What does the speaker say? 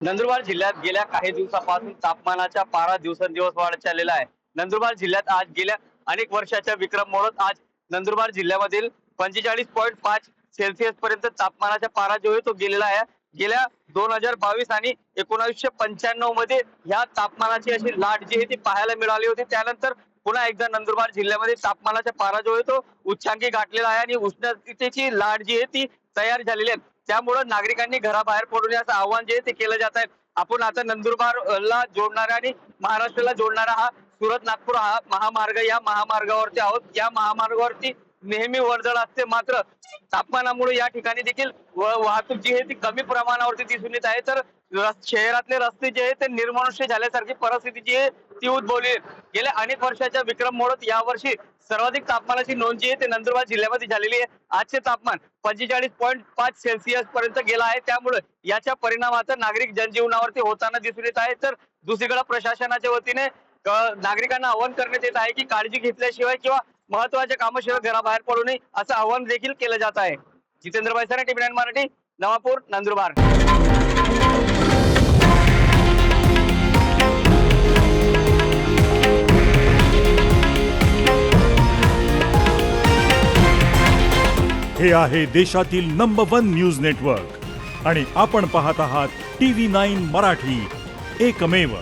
नंदुरबार जिल्ह्यात गेल्या काही दिवसापासून तापमानाच्या पारा दिवसेंदिवस वाढत चाललेला आहे। नंदुरबार जिल्ह्यात आज गेल्या अनेक वर्षाच्या विक्रम मोडत आज नंदुरबार जिल्ह्यामधील 45.5 सेल्सिअस पर्यंत तापमानाचा पारा जो आहे तो गेलेला आहे। गेल्या 2022 आणि 1995 मध्ये ह्या तापमानाची अशी लाट जी आहे ती पाहायला मिळाली होती। त्यानंतर पुन्हा एकदा नंदुरबार जिल्ह्यामध्ये तापमानाचा पारा जो आहे तो उच्चांकी गाठलेला आहे आणि उष्णतेची लाट जी आहे ती तयार झालेली आहे। त्यामुळे नागरिकांनी घराबाहेर पडू नये असं आवाहन जे ते केलं जात आहे। आपण आता नंदुरबारला जोडणारा आणि महाराष्ट्राला जोडणारा हा सुरत नागपूर हा महामार्ग या महामार्गावरती आहोत। या महामार्गावरती नेहमी वर्दळ असते, मात्र तापमानामुळे या ठिकाणी देखील वाहतूक जी आहे ती कमी प्रमाणावरती दिसून येत आहे। तर शहरातले रस्ते जे आहे ते निर्मनुष्य झाल्यासारखी परिस्थिती जी आहे ती उद्भवली। गेल्या अनेक वर्षाच्या विक्रम मोडत यावर्षी सर्वाधिक तापमानाची नोंद जी आहे ते नंदुरबार जिल्ह्यामध्ये झालेली आहे। आजचे तापमान 45.5 सेल्सिअस पर्यंत गेला आहे। त्यामुळे याच्या परिणामाचा नागरिक जनजीवनावरती होताना दिसून येत आहे। तर दुसरीकडे प्रशासनाच्या वतीने नागरिकांना आवाहन करण्यात येत आहे की काळजी घेतल्याशिवाय किंवा महत्त्वाच्या कामाशिवाय घराबाहेर पडू नये असं आवाहन देखील केलं जात आहे। जितेंद्र बैसारे, टीव्ही9 मराठी, नवापूर, नंदुरबार। हे आहे देशातील नंबर 1 न्यूज नेटवर्क आणि आपण पाहत आहात टीव्ही 9 मराठी, एकमेव।